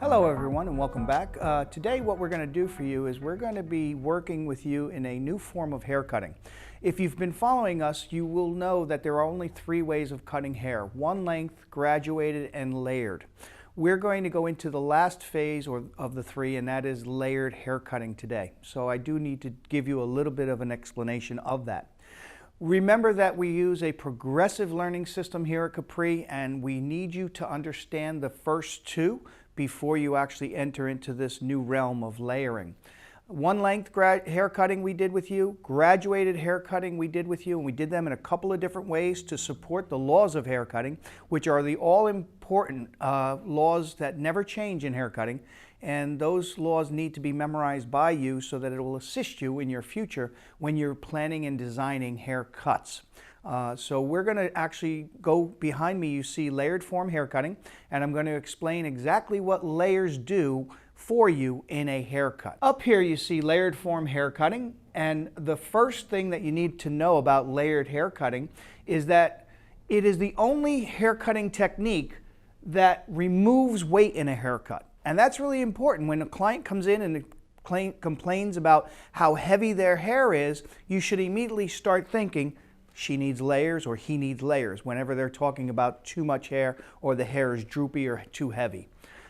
Hello everyone and welcome back. Today what we're going to do for you is we're going to be working with you in a new form of hair cutting. If you've been following us, you will know that there are only three ways of cutting hair: one length, graduated, and layered. We're going to go into the last phase of the three, and that is layered hair cutting today. So I do need to give you a little bit of an explanation of that. Remember that we use a progressive learning system here at Capri, and we need you to understand the first two before you actually enter into this new realm of layering. One length hair cutting we did with you, graduated hair cutting we did with you, and we did them in a couple of different ways to support the laws of hair cutting, which are the all-important laws that never change in hair cutting. And those laws need to be memorized by you so that it will assist you in your future when you're planning and designing haircuts. So we're going to actually go behind me. You see layered form hair cutting, and I'm going to explain exactly what layers do for you in a haircut. Up here you see layered form hair cutting, and the first thing that you need to know about layered hair cutting is that it is the only hair cutting technique that removes weight in a haircut. And that's really important. When a client comes in and complains about how heavy their hair is, you should immediately start thinking, she needs layers or he needs layers, whenever they're talking about too much hair or the hair is droopy or too heavy.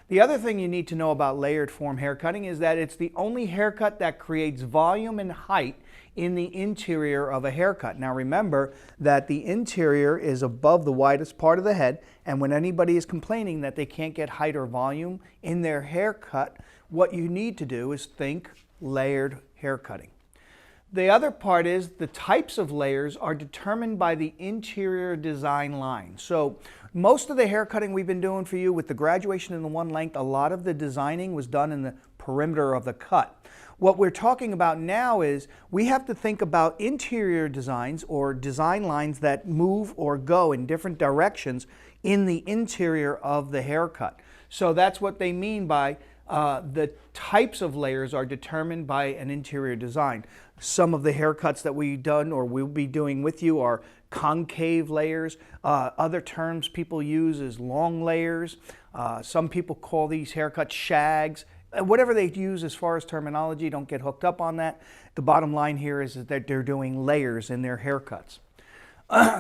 The other thing you need to know about layered form hair cutting is that it's the only haircut that creates volume and height in the interior of a haircut. Now remember that the interior is above the widest part of the head, and when anybody is complaining that they can't get height or volume in their haircut, what you need to do is think layered hair cutting. The other part is the types of layers are determined by the interior design line. So most of the hair cutting we've been doing for you with the graduation and the one length, a lot of the designing was done in the perimeter of the cut. What we're talking about now is we have to think about interior designs or design lines that move or go in different directions in the interior of the haircut. So that's what they mean by the types of layers are determined by an interior design. Some of the haircuts that we've done or will be doing with you are concave layers. Other terms people use is long layers. Some people call these haircuts shags. Whatever they use as far as terminology, don't get hooked up on that. The bottom line here is that they're doing layers in their haircuts.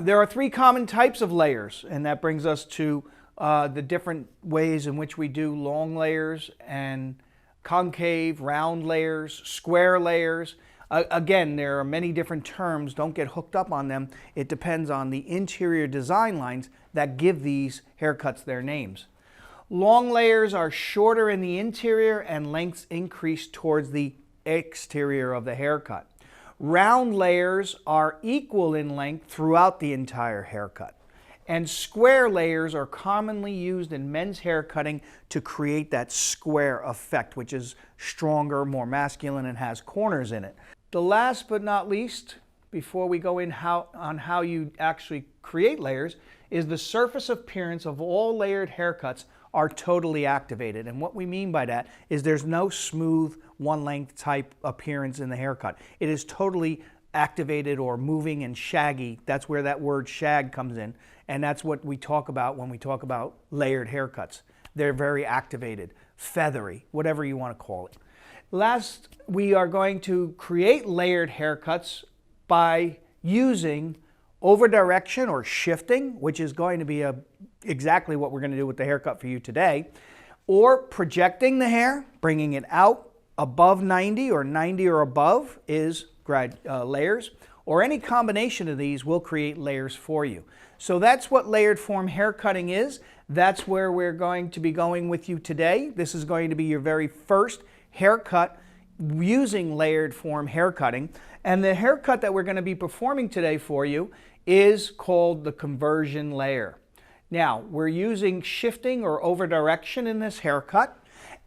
There are three common types of layers, and that brings us to the different ways in which we do long layers and concave, round layers, square layers. Again, there are many different terms. Don't get hooked up on them. It depends on the interior design lines that give these haircuts their names. Long layers are shorter in the interior and lengths increase towards the exterior of the haircut. Round layers are equal in length throughout the entire haircut. And square layers are commonly used in men's hair cutting to create that square effect, which is stronger, more masculine, and has corners in it. The last but not least, before we go in on how you actually create layers, is the surface appearance of all layered haircuts are totally activated. And what we mean by that is there's no smooth one length type appearance in the haircut. It is totally activated or moving and shaggy. That's where that word shag comes in. And that's what we talk about when we talk about layered haircuts. They're very activated, feathery, whatever you want to call it. Last, we are going to create layered haircuts by using over direction or shifting, which is going to be exactly what we're going to do with the haircut for you today, or projecting the hair, bringing it out above 90 or 90 or above is layers, or any combination of these will create layers for you. So that's what layered form hair cutting is. That's where we're going to be going with you today. This is going to be your very first haircut using layered form hair cutting. And the haircut that we're going to be performing today for you is called the conversion layer. Now, we're using shifting or over direction in this haircut.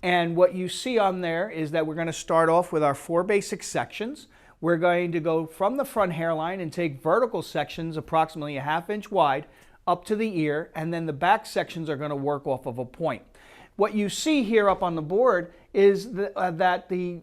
And what you see on there is that we're going to start off with our 4 basic sections. We're going to go from the front hairline and take vertical sections approximately a ½ inch wide up to the ear, and then the back sections are going to work off of a point. What you see here up on the board is that the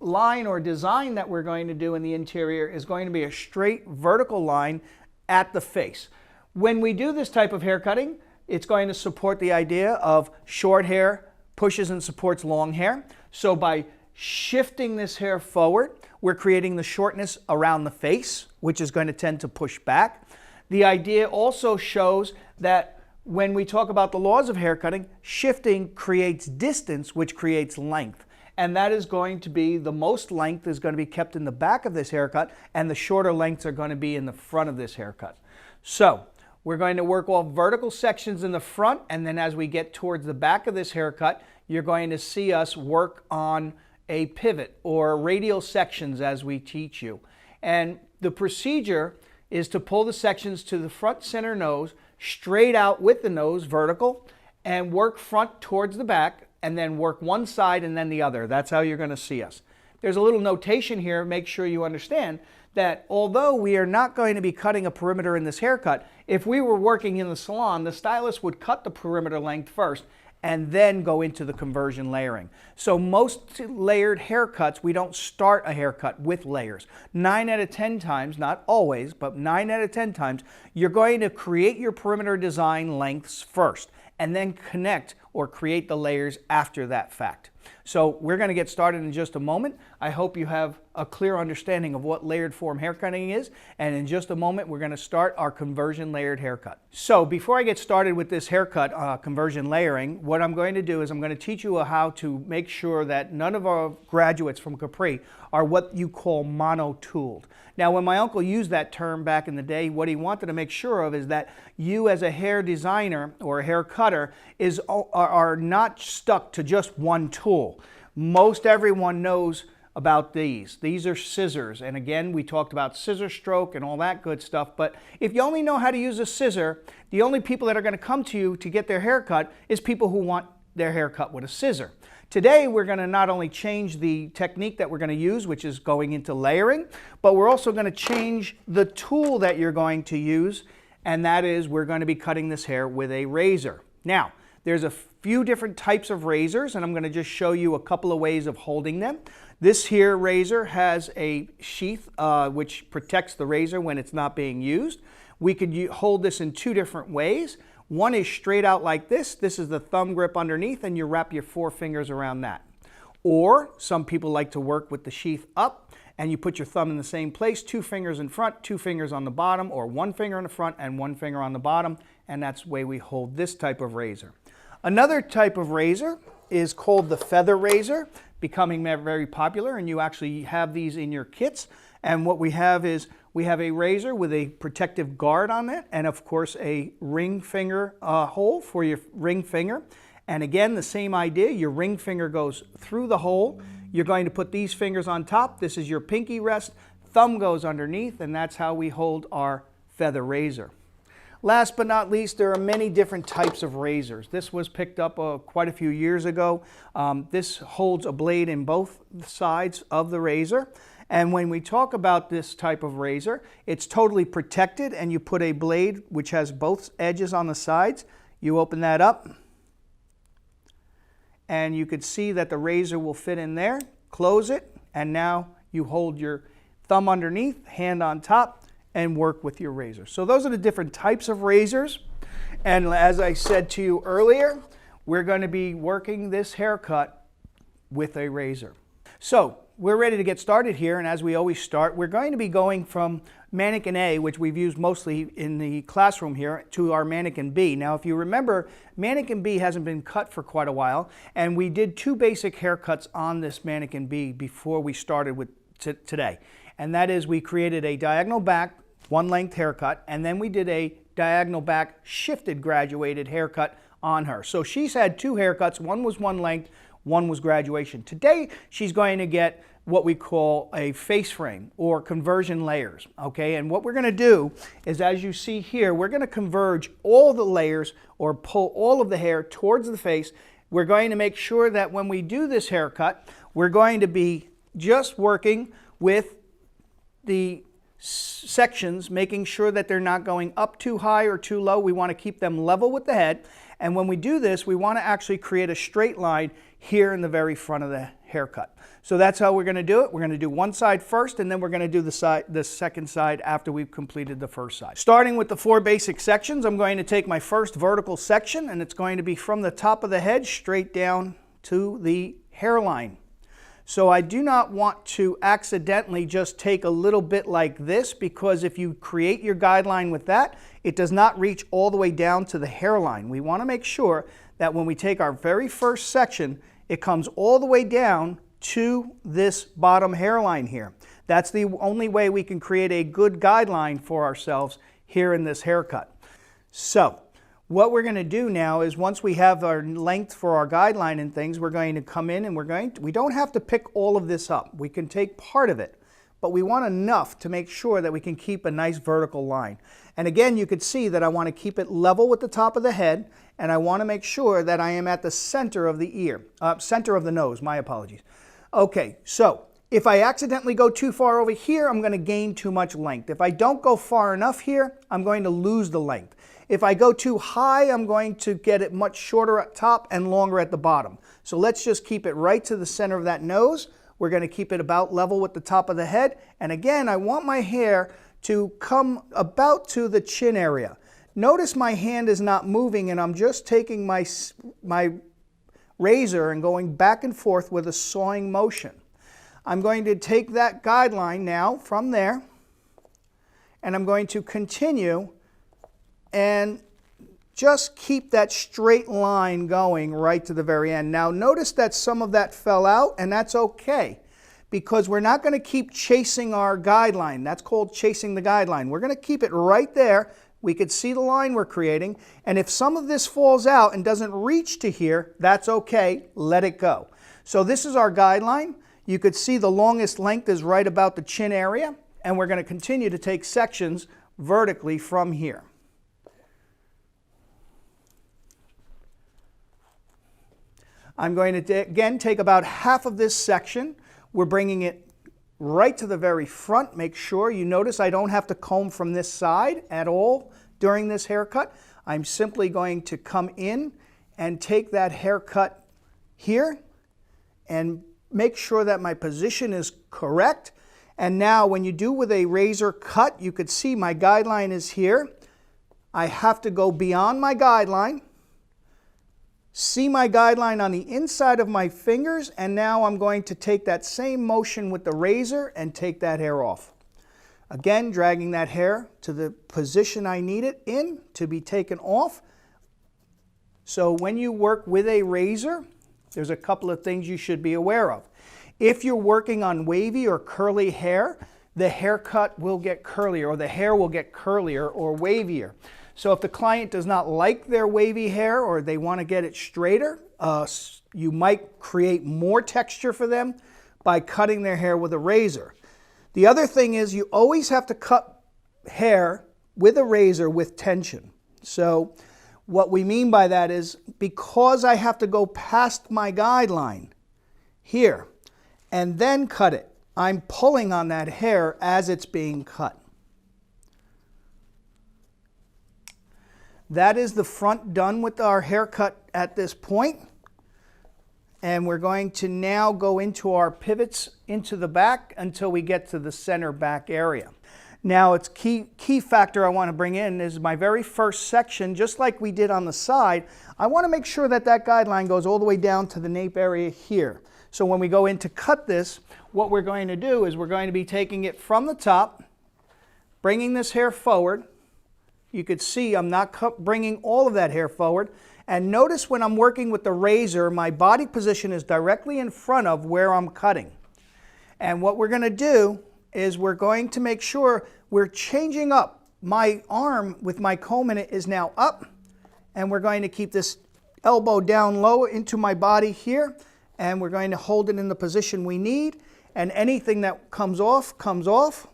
line or design that we're going to do in the interior is going to be a straight vertical line at the face. When we do this type of hair cutting, it's going to support the idea of short hair pushes and supports long hair. So by shifting this hair forward, we're creating the shortness around the face, which is going to tend to push back. The idea also shows that when we talk about the laws of hair cutting, shifting creates distance, which creates length. And that is going to be, the most length is going to be kept in the back of this haircut, and the shorter lengths are going to be in the front of this haircut. So we're going to work all vertical sections in the front, and then as we get towards the back of this haircut, you're going to see us work on a pivot or radial sections as we teach you. And the procedure is to pull the sections to the front center nose, straight out with the nose, vertical, and work front towards the back, and then work one side and then the other. That's how you're going to see us. There's a little notation here, make sure you understand that although we are not going to be cutting a perimeter in this haircut, if we were working in the salon, the stylist would cut the perimeter length first and then go into the conversion layering. So most layered haircuts, we don't start a haircut with layers. 9 out of 10 times, not always, but 9 out of 10 times, you're going to create your perimeter design lengths first and then connect or create the layers after that fact. So we're going to get started in just a moment. I hope you have a clear understanding of what layered form haircutting is, and in just a moment we're going to start our conversion layered haircut. So before I get started with this haircut conversion layering, what I'm going to do is I'm going to teach you how to make sure that none of our graduates from Capri are what you call mono-tooled. Now, when my uncle used that term back in the day, what he wanted to make sure of is that you as a hair designer or a hair cutter are not stuck to just one tool. Most everyone knows about these. These are scissors, and again, we talked about scissor stroke and all that good stuff, but if you only know how to use a scissor, the only people that are going to come to you to get their hair cut is people who want their hair cut with a scissor. Today, we're going to not only change the technique that we're going to use, which is going into layering, but we're also going to change the tool that you're going to use, and that is we're going to be cutting this hair with a razor. Now, there's a few different types of razors, and I'm going to just show you a couple of ways of holding them. This here razor has a sheath which protects the razor when it's not being used. We could hold this in two different ways. One is straight out like this. This is the thumb grip underneath, and you wrap your 4 fingers around that. Or some people like to work with the sheath up, and you put your thumb in the same place, 2 fingers in front, 2 fingers on the bottom, or 1 finger in the front and 1 finger on the bottom, and that's the way we hold this type of razor. Another type of razor is called the feather razor, becoming very popular, and you actually have these in your kits. And what we have is we have a razor with a protective guard on it, and of course a ring finger hole for your ring finger. And again, the same idea, your ring finger goes through the hole. You're going to put these fingers on top. This is your pinky rest. Thumb goes underneath, and that's how we hold our feather razor. Last but not least, there are many different types of razors. This was picked up quite a few years ago. This holds a blade in both sides of the razor. And when we talk about this type of razor, it's totally protected, and you put a blade which has both edges on the sides. You open that up, and you could see that the razor will fit in there. Close it, and now you hold your thumb underneath, hand on top, and work with your razor. So those are the different types of razors. And as I said to you earlier, we're going to be working this haircut with a razor. So we're ready to get started here, and as we always start, we're going to be going from mannequin A, which we've used mostly in the classroom here, to our mannequin B. Now, if you remember, mannequin B hasn't been cut for quite a while, and we did 2 basic haircuts on this mannequin B before we started with today. And that is we created a diagonal back, 1 length haircut, and then we did a diagonal back shifted graduated haircut on her. So she's had 2 haircuts. One was 1 length, one was graduation. Today, she's going to get what we call a face frame or conversion layers, okay? And what we're going to do is, as you see here, we're going to converge all the layers or pull all of the hair towards the face. We're going to make sure that when we do this haircut, we're going to be just working with the sections, making sure that they're not going up too high or too low. We want to keep them level with the head. And when we do this, we want to actually create a straight line here in the very front of the haircut. So that's how we're going to do it. We're going to do one side first, and then we're going to do the second side after we've completed the first side. Starting with the 4 basic sections, I'm going to take my first vertical section, and it's going to be from the top of the head straight down to the hairline. So I do not want to accidentally just take a little bit like this, because if you create your guideline with that, it does not reach all the way down to the hairline. We want to make sure that when we take our very first section, it comes all the way down to this bottom hairline here. That's the only way we can create a good guideline for ourselves here in this haircut. So what we're going to do now is, once we have our length for our guideline and things, we're going to come in and we don't have to pick all of this up. We can take part of it, but we want enough to make sure that we can keep a nice vertical line. And again, you could see that I want to keep it level with the top of the head, and I want to make sure that I am at the center of the ear, center of the nose, my apologies. Okay, so if I accidentally go too far over here, I'm going to gain too much length. If I don't go far enough here, I'm going to lose the length. If I go too high, I'm going to get it much shorter at top and longer at the bottom. So let's just keep it right to the center of that nose. We're going to keep it about level with the top of the head. And again, I want my hair to come about to the chin area. Notice my hand is not moving, and I'm just taking my razor and going back and forth with a sawing motion. I'm going to take that guideline now from there, and I'm going to continue and just keep that straight line going right to the very end. Now notice that some of that fell out, and that's okay, because we're not going to keep chasing our guideline. That's called chasing the guideline. We're going to keep it right there. We could see the line we're creating, and if some of this falls out and doesn't reach to here, that's okay, let it go. So this is our guideline. You could see the longest length is right about the chin area, and we're going to continue to take sections vertically from here. I'm going to again take about half of this section. We're bringing it right to the very front. Make sure you notice I don't have to comb from this side at all during this haircut. I'm simply going to come in and take that haircut here and make sure that my position is correct. And now when you do with a razor cut, you could see my guideline is here. I have to go beyond my guideline, see my guideline on the inside of my fingers, and now I'm going to take that same motion with the razor and take that hair off. Again, dragging that hair to the position I need it in to be taken off. So when you work with a razor, there's a couple of things you should be aware of. If you're working on wavy or curly hair, the haircut will get curlier, or the hair will get curlier or wavier. So if the client does not like their wavy hair, or they want to get it straighter, you might create more texture for them by cutting their hair with a razor. The other thing is, you always have to cut hair with a razor with tension. So what we mean by that is, because I have to go past my guideline here and then cut it, I'm pulling on that hair as it's being cut. That is the front done with our haircut at this point. And we're going to now go into our pivots into the back until we get to the center back area. Now, it's key factor I want to bring in is my very first section, just like we did on the side, I want to make sure that that guideline goes all the way down to the nape area here. So when we go in to cut this, what we're going to do is we're going to be taking it from the top, bringing this hair forward. You could see I'm not bringing all of that hair forward. And notice when I'm working with the razor, my body position is directly in front of where I'm cutting. And what we're going to do is we're going to make sure we're changing up. My arm with my comb in it is now up, and we're going to keep this elbow down low into my body here, and we're going to hold it in the position we need, and anything that comes off, comes off.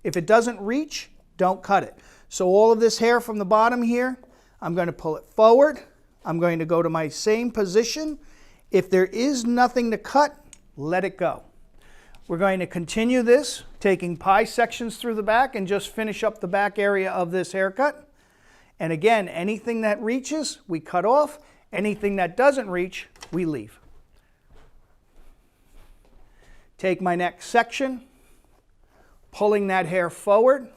If it doesn't reach, don't cut it. So all of this hair from the bottom here, I'm going to pull it forward. I'm going to go to my same position. If there is nothing to cut, let it go. We're going to continue this, taking pie sections through the back and just finish up the back area of this haircut. And again, anything that reaches, we cut off. Anything that doesn't reach, we leave. Take my next section, pulling that hair forward.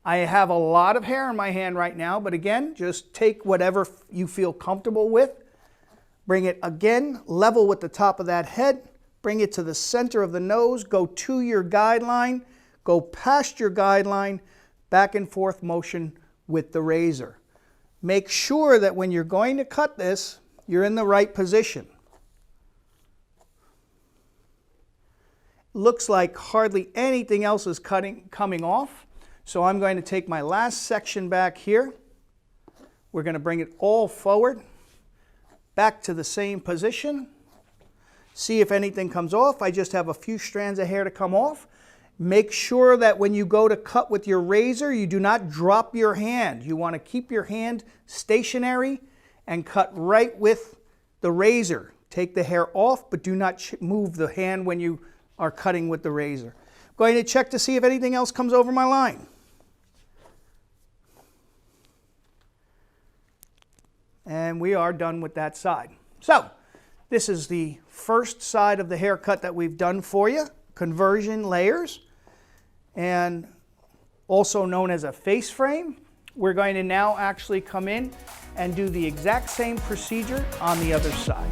I have a lot of hair in my hand right now, but again, just take whatever you feel comfortable with. Bring it again, level with the top of that head. Bring it to the center of the nose. Go to your guideline. Go past your guideline. Back and forth motion with the razor. Make sure that when you're going to cut this, you're in the right position. Looks like hardly anything else is coming off. So I'm going to take my last section back here. We're going to bring it all forward, back to the same position. See if anything comes off. I just have a few strands of hair to come off. Make sure that when you go to cut with your razor, you do not drop your hand. You want to keep your hand stationary and cut right with the razor. Take the hair off, but do not move the hand when you are cutting with the razor. I'm going to check to see if anything else comes over my line. And we are done with that side. So, this is the first side of the haircut that we've done for you, conversion layers, and also known as a face frame. We're going to now actually come in and do the exact same procedure on the other side.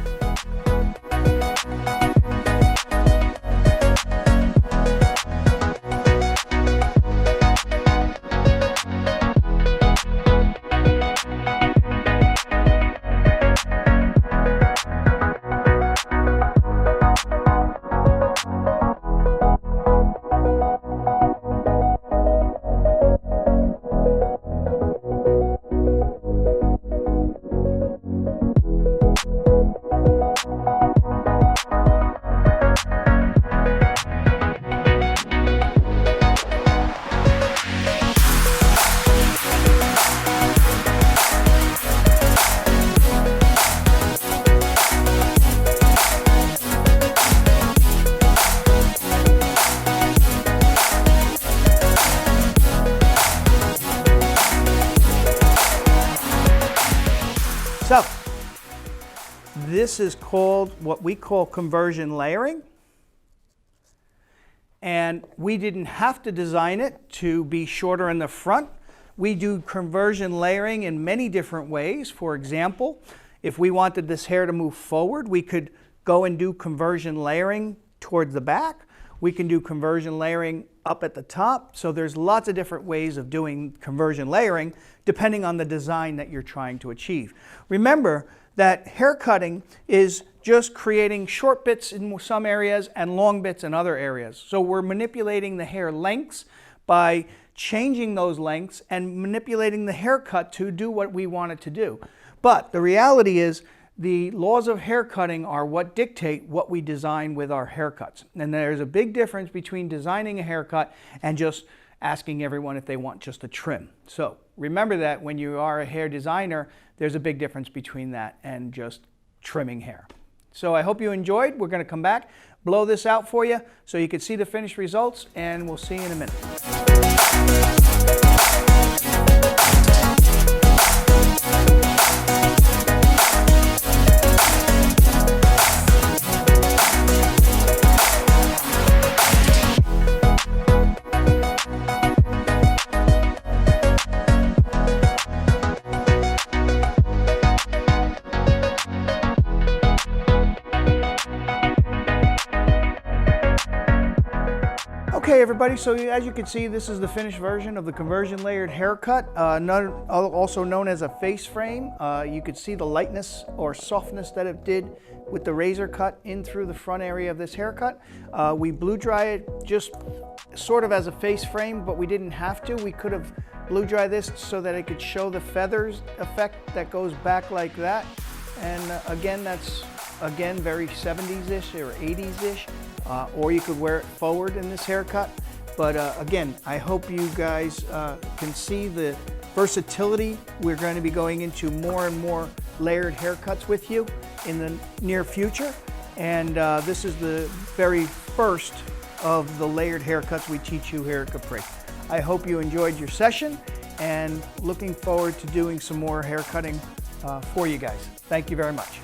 So, this is called what we call conversion layering. And we didn't have to design it to be shorter in the front. We do conversion layering in many different ways. For example, if we wanted this hair to move forward, we could go and do conversion layering towards the back. We can do conversion layering up at the top. So there's lots of different ways of doing conversion layering depending on the design that you're trying to achieve. Remember that hair cutting is just creating short bits in some areas and long bits in other areas. So we're manipulating the hair lengths by changing those lengths and manipulating the haircut to do what we want it to do. But the reality is the laws of hair cutting are what dictate what we design with our haircuts. And there's a big difference between designing a haircut and just asking everyone if they want just a trim. So remember that when you are a hair designer, there's a big difference between that and just trimming hair. So I hope you enjoyed. We're going to come back, blow this out for you so you can see the finished results, and we'll see you in a minute. Okay everybody, so as you can see, this is the finished version of the conversion layered haircut, also known as a face frame. You could see the lightness or softness that it did with the razor cut in through the front area of this haircut. We blue dry it just sort of as a face frame, but we didn't have to. We could have blue dry this so that it could show the feathers effect that goes back like that. And again, that's very 70s-ish or 80s-ish. Or you could wear it forward in this haircut. But again, I hope you guys can see the versatility. We're going to be going into more and more layered haircuts with you in the near future. And this is the very first of the layered haircuts we teach you here at Capri. I hope you enjoyed your session and looking forward to doing some more haircutting for you guys. Thank you very much.